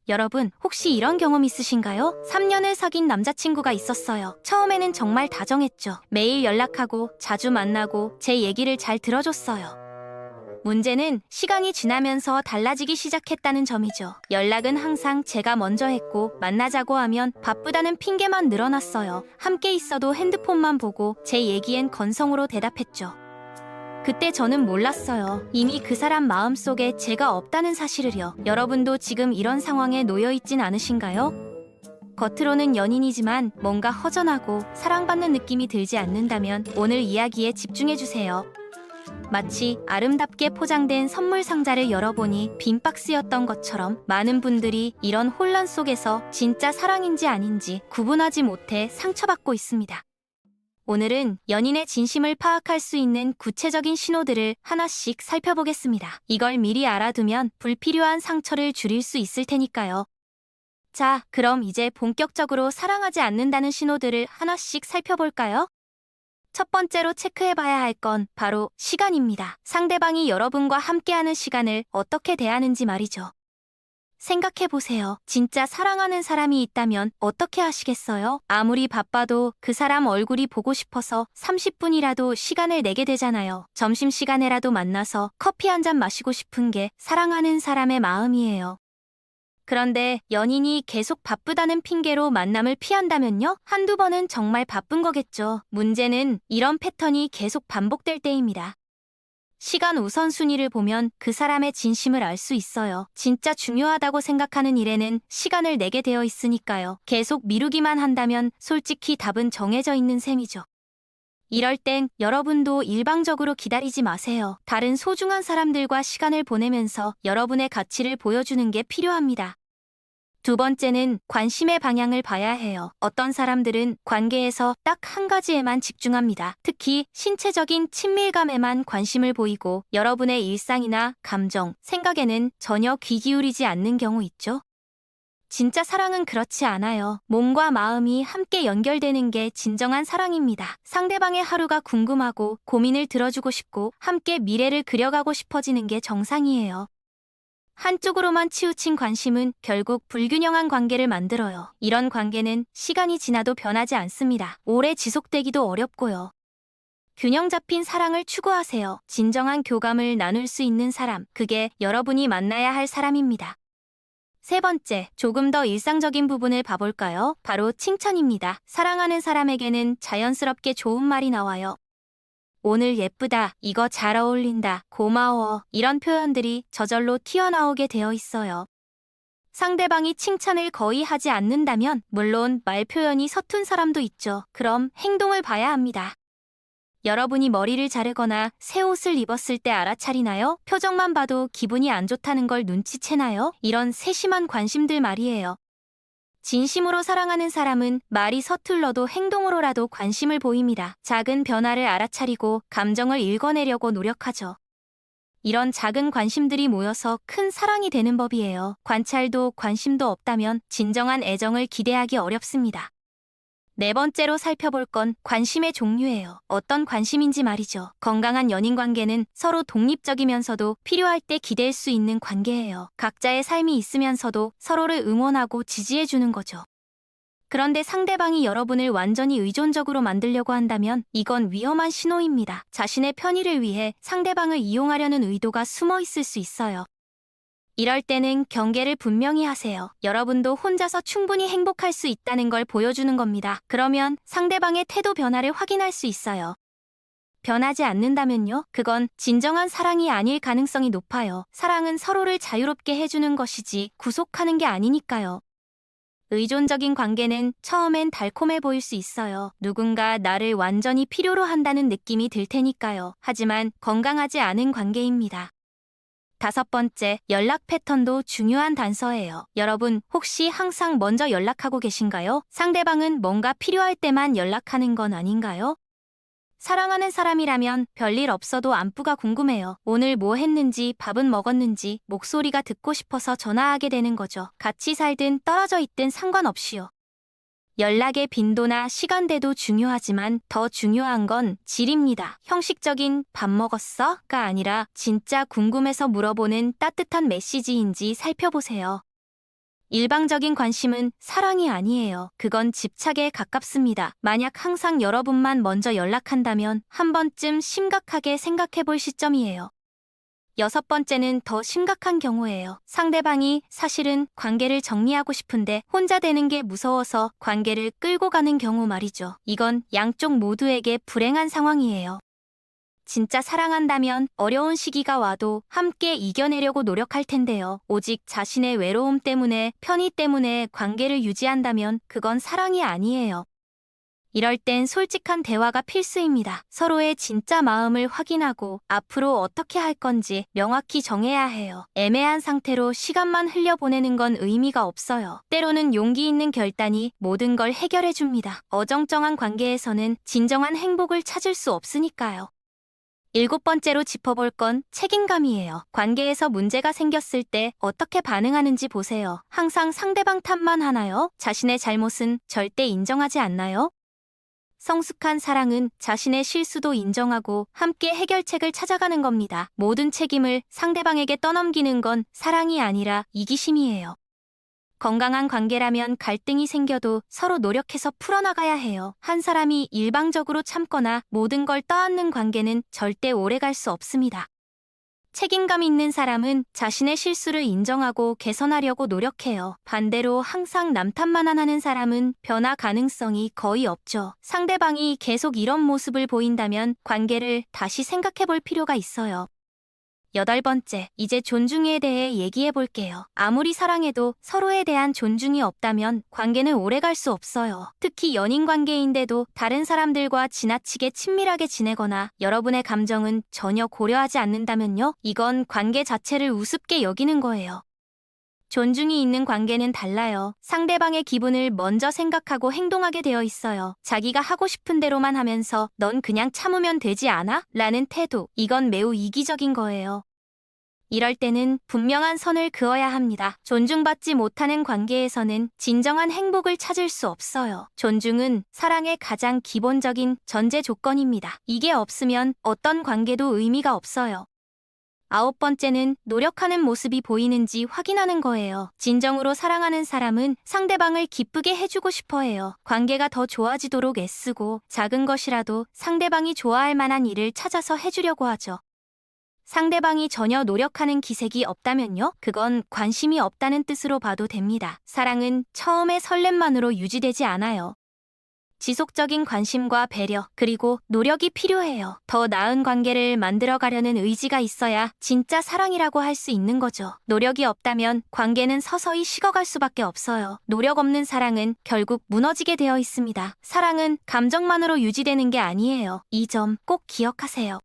여러분, 혹시 이런 경험 있으신가요? 3년을 사귄 남자친구가 있었어요. 처음에는 정말 다정했죠. 매일 연락하고 자주 만나고 제 얘기를 잘 들어줬어요. 문제는 시간이 지나면서 달라지기 시작했다는 점이죠. 연락은 항상 제가 먼저 했고 만나자고 하면 바쁘다는 핑계만 늘어났어요. 함께 있어도 핸드폰만 보고 제 얘기엔 건성으로 대답했죠. 그때 저는 몰랐어요. 이미 그 사람 마음속에 제가 없다는 사실을요. 여러분도 지금 이런 상황에 놓여있진 않으신가요? 겉으로는 연인이지만 뭔가 허전하고 사랑받는 느낌이 들지 않는다면 오늘 이야기에 집중해주세요. 마치 아름답게 포장된 선물 상자를 열어보니 빈 박스였던 것처럼 많은 분들이 이런 혼란 속에서 진짜 사랑인지 아닌지 구분하지 못해 상처받고 있습니다. 오늘은 연인의 진심을 파악할 수 있는 구체적인 신호들을 하나씩 살펴보겠습니다. 이걸 미리 알아두면 불필요한 상처를 줄일 수 있을 테니까요. 자, 그럼 이제 본격적으로 사랑하지 않는다는 신호들을 하나씩 살펴볼까요? 첫 번째로 체크해봐야 할 건 바로 시간입니다. 상대방이 여러분과 함께하는 시간을 어떻게 대하는지 말이죠. 생각해보세요. 진짜 사랑하는 사람이 있다면 어떻게 하시겠어요? 아무리 바빠도 그 사람 얼굴이 보고 싶어서 30분이라도 시간을 내게 되잖아요. 점심시간에라도 만나서 커피 한 잔 마시고 싶은 게 사랑하는 사람의 마음이에요. 그런데 연인이 계속 바쁘다는 핑계로 만남을 피한다면요? 한두 번은 정말 바쁜 거겠죠. 문제는 이런 패턴이 계속 반복될 때입니다. 시간 우선순위를 보면 그 사람의 진심을 알 수 있어요. 진짜 중요하다고 생각하는 일에는 시간을 내게 되어 있으니까요. 계속 미루기만 한다면 솔직히 답은 정해져 있는 셈이죠. 이럴 땐 여러분도 일방적으로 기다리지 마세요. 다른 소중한 사람들과 시간을 보내면서 여러분의 가치를 보여주는 게 필요합니다. 두 번째는 관심의 방향을 봐야 해요. 어떤 사람들은 관계에서 딱 한 가지에만 집중합니다. 특히 신체적인 친밀감에만 관심을 보이고 여러분의 일상이나 감정, 생각에는 전혀 귀 기울이지 않는 경우 있죠. 진짜 사랑은 그렇지 않아요. 몸과 마음이 함께 연결되는 게 진정한 사랑입니다. 상대방의 하루가 궁금하고 고민을 들어주고 싶고 함께 미래를 그려가고 싶어지는 게 정상이에요. 한쪽으로만 치우친 관심은 결국 불균형한 관계를 만들어요. 이런 관계는 시간이 지나도 변하지 않습니다. 오래 지속되기도 어렵고요. 균형 잡힌 사랑을 추구하세요. 진정한 교감을 나눌 수 있는 사람, 그게 여러분이 만나야 할 사람입니다. 세 번째, 조금 더 일상적인 부분을 봐볼까요? 바로 칭찬입니다. 사랑하는 사람에게는 자연스럽게 좋은 말이 나와요. 오늘 예쁘다, 이거 잘 어울린다, 고마워, 이런 표현들이 저절로 튀어나오게 되어 있어요. 상대방이 칭찬을 거의 하지 않는다면 물론 말 표현이 서툰 사람도 있죠. 그럼 행동을 봐야 합니다. 여러분이 머리를 자르거나 새 옷을 입었을 때 알아차리나요? 표정만 봐도 기분이 안 좋다는 걸 눈치채나요? 이런 세심한 관심들 말이에요. 진심으로 사랑하는 사람은 말이 서툴러도 행동으로라도 관심을 보입니다. 작은 변화를 알아차리고 감정을 읽어내려고 노력하죠. 이런 작은 관심들이 모여서 큰 사랑이 되는 법이에요. 관찰도 관심도 없다면 진정한 애정을 기대하기 어렵습니다. 네 번째로 살펴볼 건 관심의 종류예요. 어떤 관심인지 말이죠. 건강한 연인 관계는 서로 독립적이면서도 필요할 때 기댈 수 있는 관계예요. 각자의 삶이 있으면서도 서로를 응원하고 지지해주는 거죠. 그런데 상대방이 여러분을 완전히 의존적으로 만들려고 한다면 이건 위험한 신호입니다. 자신의 편의를 위해 상대방을 이용하려는 의도가 숨어 있을 수 있어요. 이럴 때는 경계를 분명히 하세요. 여러분도 혼자서 충분히 행복할 수 있다는 걸 보여주는 겁니다. 그러면 상대방의 태도 변화를 확인할 수 있어요. 변하지 않는다면요? 그건 진정한 사랑이 아닐 가능성이 높아요. 사랑은 서로를 자유롭게 해주는 것이지 구속하는 게 아니니까요. 의존적인 관계는 처음엔 달콤해 보일 수 있어요. 누군가 나를 완전히 필요로 한다는 느낌이 들 테니까요. 하지만 건강하지 않은 관계입니다. 다섯 번째, 연락 패턴도 중요한 단서예요. 여러분, 혹시 항상 먼저 연락하고 계신가요? 상대방은 뭔가 필요할 때만 연락하는 건 아닌가요? 사랑하는 사람이라면 별일 없어도 안부가 궁금해요. 오늘 뭐 했는지, 밥은 먹었는지, 목소리가 듣고 싶어서 전화하게 되는 거죠. 같이 살든 떨어져 있든 상관없이요. 연락의 빈도나 시간대도 중요하지만 더 중요한 건 질입니다. 형식적인 밥 먹었어?가 아니라 진짜 궁금해서 물어보는 따뜻한 메시지인지 살펴보세요. 일방적인 관심은 사랑이 아니에요. 그건 집착에 가깝습니다. 만약 항상 여러분만 먼저 연락한다면 한 번쯤 심각하게 생각해 볼 시점이에요. 여섯 번째는 더 심각한 경우예요. 상대방이 사실은 관계를 정리하고 싶은데 혼자 되는 게 무서워서 관계를 끌고 가는 경우 말이죠. 이건 양쪽 모두에게 불행한 상황이에요. 진짜 사랑한다면 어려운 시기가 와도 함께 이겨내려고 노력할 텐데요. 오직 자신의 외로움 때문에, 편의 때문에 관계를 유지한다면 그건 사랑이 아니에요. 이럴 땐 솔직한 대화가 필수입니다. 서로의 진짜 마음을 확인하고 앞으로 어떻게 할 건지 명확히 정해야 해요. 애매한 상태로 시간만 흘려보내는 건 의미가 없어요. 때로는 용기 있는 결단이 모든 걸 해결해줍니다. 어정쩡한 관계에서는 진정한 행복을 찾을 수 없으니까요. 일곱 번째로 짚어볼 건 책임감이에요. 관계에서 문제가 생겼을 때 어떻게 반응하는지 보세요. 항상 상대방 탓만 하나요? 자신의 잘못은 절대 인정하지 않나요? 성숙한 사랑은 자신의 실수도 인정하고 함께 해결책을 찾아가는 겁니다. 모든 책임을 상대방에게 떠넘기는 건 사랑이 아니라 이기심이에요. 건강한 관계라면 갈등이 생겨도 서로 노력해서 풀어나가야 해요. 한 사람이 일방적으로 참거나 모든 걸 떠안는 관계는 절대 오래갈 수 없습니다. 책임감 있는 사람은 자신의 실수를 인정하고 개선하려고 노력해요. 반대로 항상 남 탓만 하는 사람은 변화 가능성이 거의 없죠. 상대방이 계속 이런 모습을 보인다면 관계를 다시 생각해 볼 필요가 있어요. 여덟 번째, 이제 존중에 대해 얘기해 볼게요. 아무리 사랑해도 서로에 대한 존중이 없다면 관계는 오래갈 수 없어요. 특히 연인 관계인데도 다른 사람들과 지나치게 친밀하게 지내거나 여러분의 감정은 전혀 고려하지 않는다면요? 이건 관계 자체를 우습게 여기는 거예요. 존중이 있는 관계는 달라요. 상대방의 기분을 먼저 생각하고 행동하게 되어 있어요. 자기가 하고 싶은 대로만 하면서 넌 그냥 참으면 되지 않아? 라는 태도, 이건 매우 이기적인 거예요. 이럴 때는 분명한 선을 그어야 합니다. 존중받지 못하는 관계에서는 진정한 행복을 찾을 수 없어요. 존중은 사랑의 가장 기본적인 전제 조건입니다. 이게 없으면 어떤 관계도 의미가 없어요. 아홉 번째는 노력하는 모습이 보이는지 확인하는 거예요. 진정으로 사랑하는 사람은 상대방을 기쁘게 해주고 싶어 해요. 관계가 더 좋아지도록 애쓰고 작은 것이라도 상대방이 좋아할 만한 일을 찾아서 해주려고 하죠. 상대방이 전혀 노력하는 기색이 없다면요? 그건 관심이 없다는 뜻으로 봐도 됩니다. 사랑은 처음의 설렘만으로 유지되지 않아요. 지속적인 관심과 배려, 그리고 노력이 필요해요. 더 나은 관계를 만들어가려는 의지가 있어야 진짜 사랑이라고 할 수 있는 거죠. 노력이 없다면 관계는 서서히 식어갈 수밖에 없어요. 노력 없는 사랑은 결국 무너지게 되어 있습니다. 사랑은 감정만으로 유지되는 게 아니에요. 이 점 꼭 기억하세요.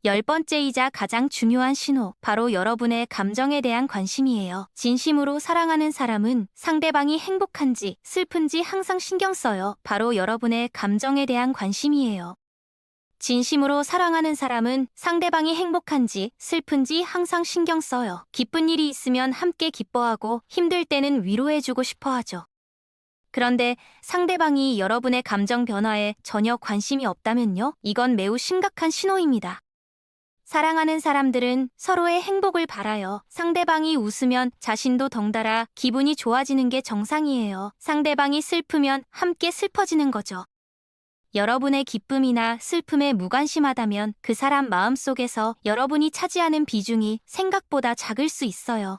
열 번째이자 가장 중요한 신호, 바로 여러분의 감정에 대한 관심이에요. 진심으로 사랑하는 사람은 상대방이 행복한지 슬픈지 항상 신경 써요. 바로 여러분의 감정에 대한 관심이에요. 진심으로 사랑하는 사람은 상대방이 행복한지 슬픈지 항상 신경 써요. 기쁜 일이 있으면 함께 기뻐하고 힘들 때는 위로해주고 싶어 하죠. 그런데 상대방이 여러분의 감정 변화에 전혀 관심이 없다면요? 이건 매우 심각한 신호입니다. 사랑하는 사람들은 서로의 행복을 바라요. 상대방이 웃으면 자신도 덩달아 기분이 좋아지는 게 정상이에요. 상대방이 슬프면 함께 슬퍼지는 거죠. 여러분의 기쁨이나 슬픔에 무관심하다면 그 사람 마음속에서 여러분이 차지하는 비중이 생각보다 작을 수 있어요.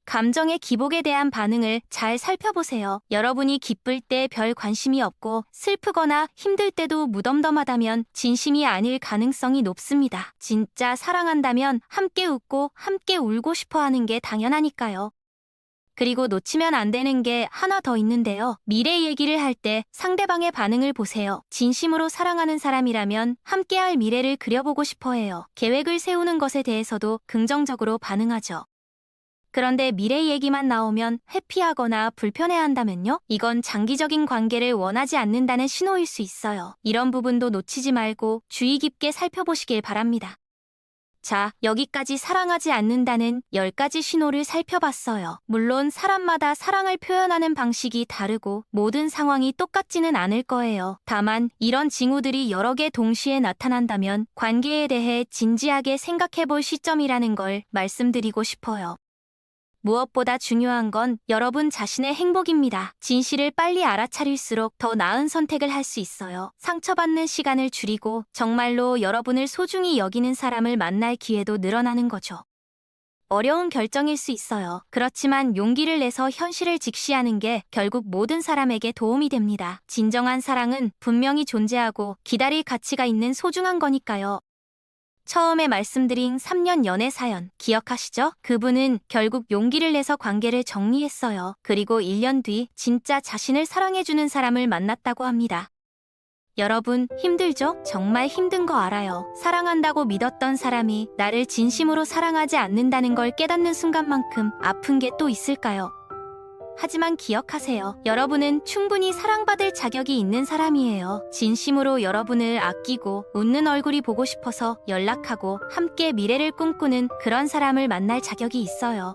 감정의 기복에 대한 반응을 잘 살펴보세요. 여러분이 기쁠 때 별 관심이 없고 슬프거나 힘들 때도 무덤덤하다면 진심이 아닐 가능성이 높습니다. 진짜 사랑한다면 함께 웃고 함께 울고 싶어 하는 게 당연하니까요. 그리고 놓치면 안 되는 게 하나 더 있는데요. 미래 얘기를 할 때 상대방의 반응을 보세요. 진심으로 사랑하는 사람이라면 함께할 미래를 그려보고 싶어 해요. 계획을 세우는 것에 대해서도 긍정적으로 반응하죠. 그런데 미래 얘기만 나오면 회피하거나 불편해한다면요? 이건 장기적인 관계를 원하지 않는다는 신호일 수 있어요. 이런 부분도 놓치지 말고 주의 깊게 살펴보시길 바랍니다. 자, 여기까지 사랑하지 않는다는 10가지 신호를 살펴봤어요. 물론 사람마다 사랑을 표현하는 방식이 다르고 모든 상황이 똑같지는 않을 거예요. 다만 이런 징후들이 여러 개 동시에 나타난다면 관계에 대해 진지하게 생각해 볼 시점이라는 걸 말씀드리고 싶어요. 무엇보다 중요한 건 여러분 자신의 행복입니다. 진실을 빨리 알아차릴수록 더 나은 선택을 할 수 있어요. 상처받는 시간을 줄이고 정말로 여러분을 소중히 여기는 사람을 만날 기회도 늘어나는 거죠. 어려운 결정일 수 있어요. 그렇지만 용기를 내서 현실을 직시하는 게 결국 모든 사람에게 도움이 됩니다. 진정한 사랑은 분명히 존재하고 기다릴 가치가 있는 소중한 거니까요. 처음에 말씀드린 3년 연애 사연 기억하시죠? 그분은 결국 용기를 내서 관계를 정리했어요. 그리고 1년 뒤 진짜 자신을 사랑해주는 사람을 만났다고 합니다. 여러분, 힘들죠? 정말 힘든 거 알아요. 사랑한다고 믿었던 사람이 나를 진심으로 사랑하지 않는다는 걸 깨닫는 순간만큼 아픈 게 또 있을까요? 하지만 기억하세요. 여러분은 충분히 사랑받을 자격이 있는 사람이에요. 진심으로 여러분을 아끼고 웃는 얼굴이 보고 싶어서 연락하고 함께 미래를 꿈꾸는 그런 사람을 만날 자격이 있어요.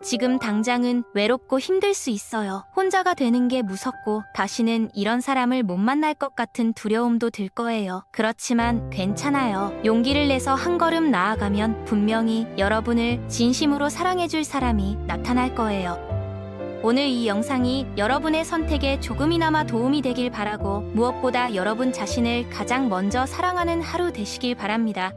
지금 당장은 외롭고 힘들 수 있어요. 혼자가 되는 게 무섭고 다시는 이런 사람을 못 만날 것 같은 두려움도 들 거예요. 그렇지만 괜찮아요. 용기를 내서 한 걸음 나아가면 분명히 여러분을 진심으로 사랑해줄 사람이 나타날 거예요. 오늘 이 영상이 여러분의 선택에 조금이나마 도움이 되길 바라고 무엇보다 여러분 자신을 가장 먼저 사랑하는 하루 되시길 바랍니다.